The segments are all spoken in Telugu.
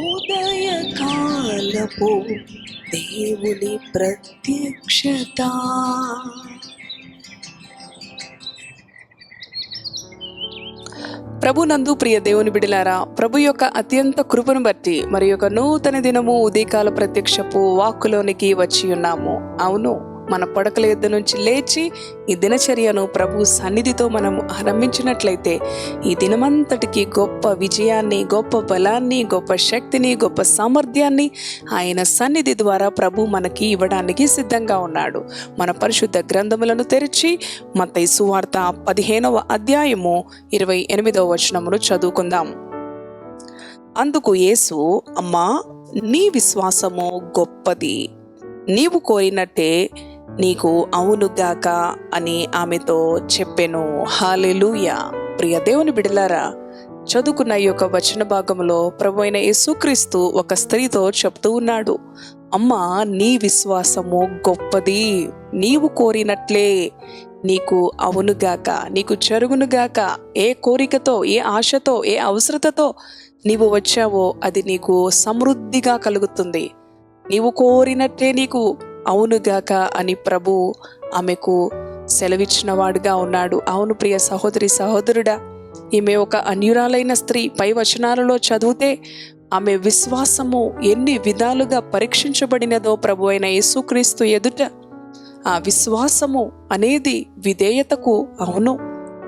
ఉదయకాలపు దేవుని ప్రత్యక్షత. ప్రభునందు ప్రియ దేవుని బిడ్డలారా, ప్రభు యొక్క అత్యంత కృపను బట్టి మరి యొక్క నూతన దినము ఉదయకాల ప్రత్యక్షపు వాక్కులోనికి వచ్చి ఉన్నాము. అవును, మన పడకల యొద్ద నుంచి లేచి ఈ దినచర్యను ప్రభు సన్నిధితో మనం ఆరంభించినట్లయితే ఈ దినమంతటికి గొప్ప విజయాన్ని, గొప్ప బలాన్ని, గొప్ప శక్తిని, గొప్ప సామర్థ్యాన్ని ఆయన సన్నిధి ద్వారా ప్రభు మనకి ఇవ్వడానికి సిద్ధంగా ఉన్నాడు. మన పరిశుద్ధ గ్రంథములను తెరిచి మత్తయి సువార్త 15వ అధ్యాయము 28వ వచనమును చదువుకుందాం. అందుకు యేసు, అమ్మా, నీ విశ్వాసము గొప్పది, నీవు కోరినట్టే నీకు అవునుగాక అని ఆమెతో చెప్పెను. హల్లెలూయా. ప్రియ దేవుని బిడ్డలారా, చదువుకున్న ఈ యొక్క వచన భాగంలో ప్రభు అయిన యేసుక్రీస్తు ఒక స్త్రీతో చెప్తూ ఉన్నాడు, అమ్మా, నీ విశ్వాసము గొప్పది, నీవు కోరినట్లే నీకు అవునుగాక, నీకు జరుగునుగాక. ఏ కోరికతో, ఏ ఆశతో, ఏ అవసరతతో నీవు వచ్చావో అది నీకు సమృద్ధిగా కలుగుతుంది. నీవు కోరినట్టే నీకు అవునుగాక అని ప్రభు ఆమెకు సెలవిచ్చిన వాడుగా ఉన్నాడు. అవును ప్రియ సహోదరి, సహోదరుడా, ఈమె ఒక అన్యురాలైన స్త్రీ. పై వచనాలలో చదివితే ఆమె విశ్వాసము ఎన్ని విధాలుగా పరీక్షించబడినదో ప్రభు అయిన యేసుక్రీస్తు ఎదుట. ఆ విశ్వాసము అనేది విధేయతకు, అవును,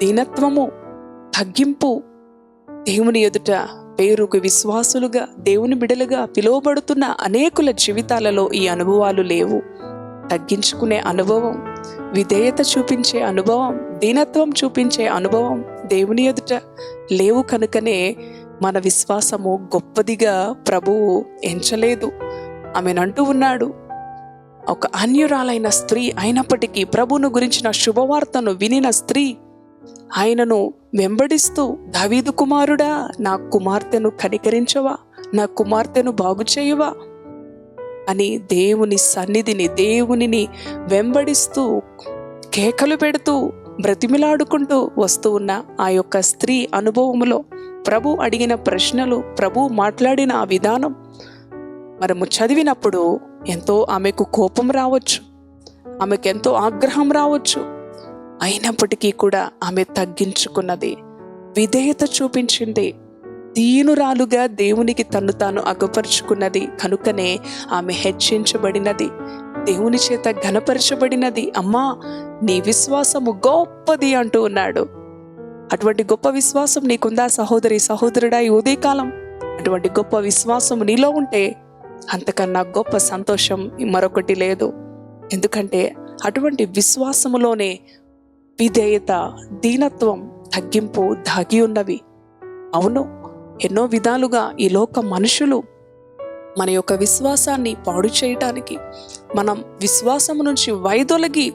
దీనత్వము, తగ్గింపు. దేవుని ఎదుట పేరుకు విశ్వాసులుగా, దేవుని బిడలుగా పిలువబడుతున్న అనేకుల జీవితాలలో ఈ అనుభవాలు లేవు. తగ్గించుకునే అనుభవం, విధేయత చూపించే అనుభవం, దీనత్వం చూపించే అనుభవం దేవుని ఎదుట లేవు. కనుకనే మన విశ్వాసము గొప్పదిగా ప్రభువు ఎంచలేదు. ఆమెనంటూ ఉన్నాడు, ఒక అన్యురాలైన స్త్రీ అయినప్పటికీ ప్రభువును గురించిన శుభవార్తను వినిన స్త్రీ ఆయనను వెంబడిస్తూ, దావీదు కుమారుడా, నా కుమార్తెను కనికరించవా, నా కుమార్తెను బాగు చేయవా అని దేవుని సన్నిధిని, దేవునిని వెంబడిస్తూ, కేకలు పెడుతూ, బ్రతిమిలాడుకుంటూ వస్తూ ఉన్న ఆ యొక్క స్త్రీ అనుభవములో ప్రభు అడిగిన ప్రశ్నలు, ప్రభు మాట్లాడిన ఆ విధానం మనము చదివినప్పుడు ఎంతో ఆమెకు కోపం రావచ్చు, ఆమెకు ఎంతో ఆగ్రహం రావచ్చు. అయినప్పటికీ కూడా ఆమె తగ్గించుకున్నది, విధేయత చూపించింది, దీనురాలుగా దేవునికి తన్ను తాను అగపరుచుకున్నది. కనుకనే ఆమె హెచ్చించబడినది, దేవుని చేత ఘనపరచబడినది. అమ్మా, నీ విశ్వాసము గొప్పది అంటూ ఉన్నాడు. అటువంటి గొప్ప విశ్వాసం నీకుందా సహోదరి, సహోదరుడా? ఈ ఉదయకాలం అటువంటి గొప్ప విశ్వాసం నీలో ఉంటే అంతకన్నా గొప్ప సంతోషం మరొకటి లేదు. ఎందుకంటే అటువంటి విశ్వాసములోనే విధేయత, దీనత్వం, తగ్గింపు దాగి ఉన్నవి. అవును, ఎన్నో విధాలుగా ఈ లోక మనుషులు మన యొక్క విశ్వాసాన్ని పాడు చేయటానికి, మనం విశ్వాసము నుంచి వైదొలగి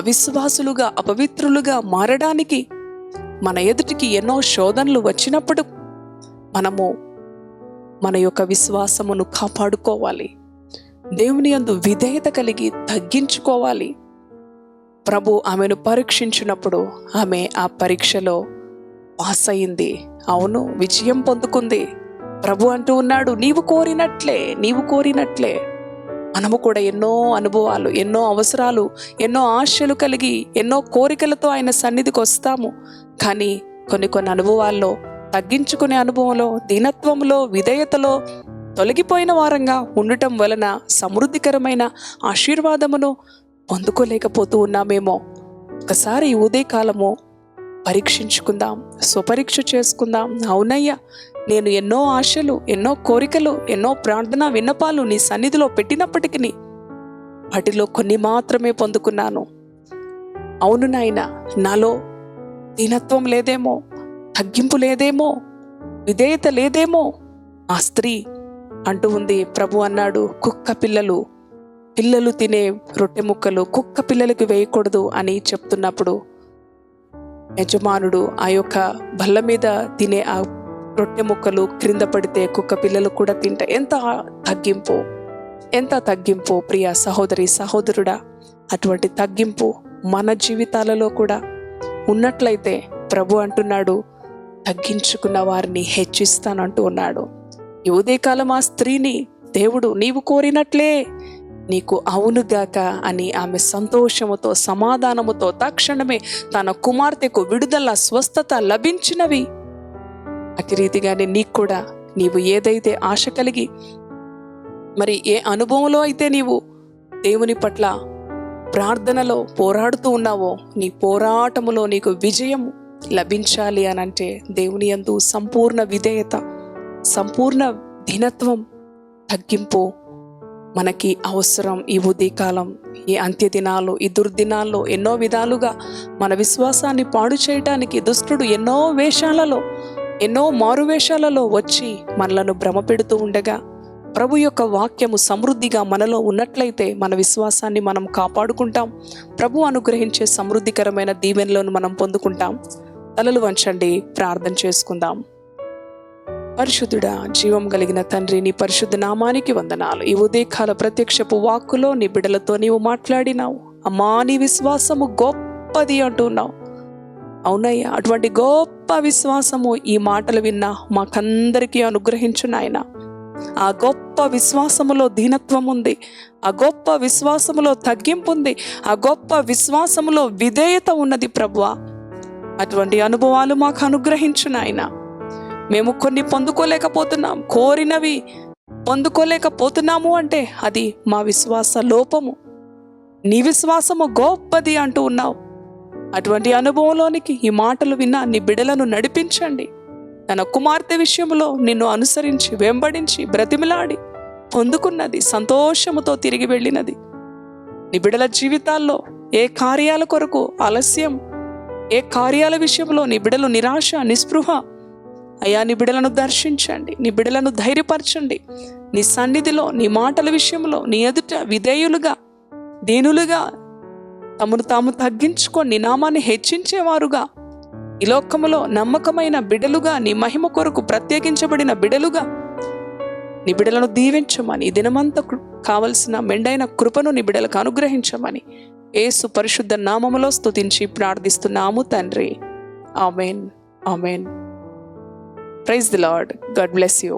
అవిశ్వాసులుగా, అపవిత్రులుగా మారడానికి మన ఎదుటికి ఎన్నో శోధనలు వచ్చినప్పుడు మనము మన యొక్క విశ్వాసమును కాపాడుకోవాలి. దేవుని యందు విధేయత కలిగి తగ్గించుకోవాలి. ప్రభు ఆమెను పరీక్షించినప్పుడు ఆమె ఆ పరీక్షలో పాస్ అయింది. అవును, విజయం పొందుకుంది. ప్రభు అంటూ ఉన్నాడు, నీవు కోరినట్లే, నీవు కోరినట్లే. మనము కూడా ఎన్నో అనుభవాలు, ఎన్నో అవసరాలు, ఎన్నో ఆశలు కలిగి, ఎన్నో కోరికలతో ఆయన సన్నిధికి వస్తాము. కానీ కొన్ని అనుభవాల్లో, తగ్గించుకునే అనుభవంలో, దీనత్వంలో, విధేయతలో తొలగిపోయిన వారంగా ఉండటం వలన సమృద్ధికరమైన ఆశీర్వాదమును పొందుకోలేకపోతూ ఉన్నామేమో. ఒకసారి ఈ ఉదయకాలము పరీక్షించుకుందాం, స్వపరీక్ష చేసుకుందాం. అవునయ్యా, నేను ఎన్నో ఆశలు, ఎన్నో కోరికలు, ఎన్నో ప్రార్థన విన్నపాలు నీ సన్నిధిలో పెట్టినప్పటికీ వాటిలో కొన్ని మాత్రమే పొందుకున్నాను. అవును నాయనా, నాలో దీనత్వం లేదేమో, తగ్గింపు లేదేమో, విధేయత లేదేమో. ఆ స్త్రీ అంటూ ఉంది. ప్రభు అన్నాడు, పిల్లలు తినే రొట్టె ముక్కలు కుక్క పిల్లలకు వేయకూడదు అని చెప్తున్నప్పుడు యజమానుడు ఆ యొక్క బల్ల మీద తినే ఆ రొట్టె ముక్కలు క్రింద పడితే కుక్క పిల్లలు కూడా తింటాయి. ఎంత తగ్గింపు ప్రియ సహోదరి, సహోదరుడా. అటువంటి తగ్గింపు మన జీవితాలలో కూడా ఉన్నట్లయితే ప్రభు అంటున్నాడు, తగ్గించుకున్న వారిని హెచ్చిస్తానంటూ ఉన్నాడు. ఈ ఉదయకాలం ఆ స్త్రీని దేవుడు నీవు కోరినట్లే నీకు అవునుగాక అని ఆమె సంతోషముతో సమాధానముతో తక్షణమే తన కుమార్తెకు విడుదల స్వస్థత లభించినవి. అతి రీతిగానే నీకు కూడా నీవు ఏదైతే ఆశ కలిగి మరి ఏ అనుభవంలో అయితే నీవు దేవుని పట్ల ప్రార్థనలో పోరాడుతూ ఉన్నావో నీ పోరాటములో నీకు విజయం లభించాలి అనంటే దేవుని యందు సంపూర్ణ విధేయత, సంపూర్ణ దినత్వం, తగ్గింపు మనకి అవసరం. ఈ ఉదయకాలం, ఈ అంత్య దినాలు, ఈ దుర్దినాల్లో ఎన్నో విధాలుగా మన విశ్వాసాన్ని పాడు చేయటానికి దుష్టుడు ఎన్నో వేషాలలో, ఎన్నో మారువేషాలలో వచ్చి మనలను భ్రమ పెడుతూ ఉండగా ప్రభు యొక్క వాక్యము సమృద్ధిగా మనలో ఉన్నట్లయితే మన విశ్వాసాన్ని మనం కాపాడుకుంటాం. ప్రభు అనుగ్రహించే సమృద్ధికరమైన దీవెనలను మనం పొందుకుంటాం. తలలు వంచండి, ప్రార్థన చేసుకుందాం. పరిశుద్ధుడా, జీవం కలిగిన తండ్రి, నీ పరిశుద్ధ నామానికి వందనాలు. ఈ ఉదయకాల ప్రత్యక్షపు వాక్కులో నీ బిడ్డలతో నీవు మాట్లాడినావు. అమ్మా, నీ విశ్వాసము గొప్పది అంటున్నావు. అవునయ్యా, అటువంటి గొప్ప విశ్వాసము ఈ మాటలు విన్నా మాకందరికీ అనుగ్రహించు నాయన. ఆ గొప్ప విశ్వాసములో దీనత్వం ఉంది, ఆ గొప్ప విశ్వాసములో తగ్గింపు ఉంది, ఆ గొప్ప విశ్వాసములో విధేయత ఉన్నది ప్రభువా. అటువంటి అనుభవాలు మాకు అనుగ్రహించు నాయన. మేము కొన్ని పొందుకోలేకపోతున్నాం, కోరినవి పొందుకోలేకపోతున్నాము అంటే అది మా విశ్వాస లోపము. నీ విశ్వాసము గొప్పది అంటూ ఉన్నావు. అటువంటి అనుభవంలోనికి ఈ మాటలు విన్నా నీ బిడ్డలను నడిపించండి. తన కుమార్తె విషయంలో నిన్ను అనుసరించి వెంబడించి బ్రతిమిలాడి పొందుకున్నది, సంతోషముతో తిరిగి వెళ్ళినది. నీ బిడ్డల జీవితాల్లో ఏ కార్యాల కొరకు ఆలస్యం, ఏ కార్యాల విషయంలో నీ బిడ్డలు నిరాశ, నిస్పృహ, అయ్యా నీ బిడ్డలను దర్శించండి, నీ బిడ్డలను ధైర్యపరచండి. నీ సన్నిధిలో, నీ మాటల విషయంలో నీ ఎదుట విధేయులుగా, దీనులుగా, తమను తాము తగ్గించుకొని నీ నామాన్ని హెచ్చించేవారుగా, ఈ లోకములో నమ్మకమైన బిడ్డలుగా, నీ మహిమ కొరకు ప్రత్యేకించబడిన బిడ్డలుగా నీ బిడ్డలను దీవించమని, ఈ దినమంతా కావలసిన మెండైన కృపను నీ బిడ్డలకు అనుగ్రహించమని యేసు పరిశుద్ధ నామములో స్తుతించి ప్రార్థిస్తున్నాము తండ్రి. Amen, amen. Praise the Lord. God bless you.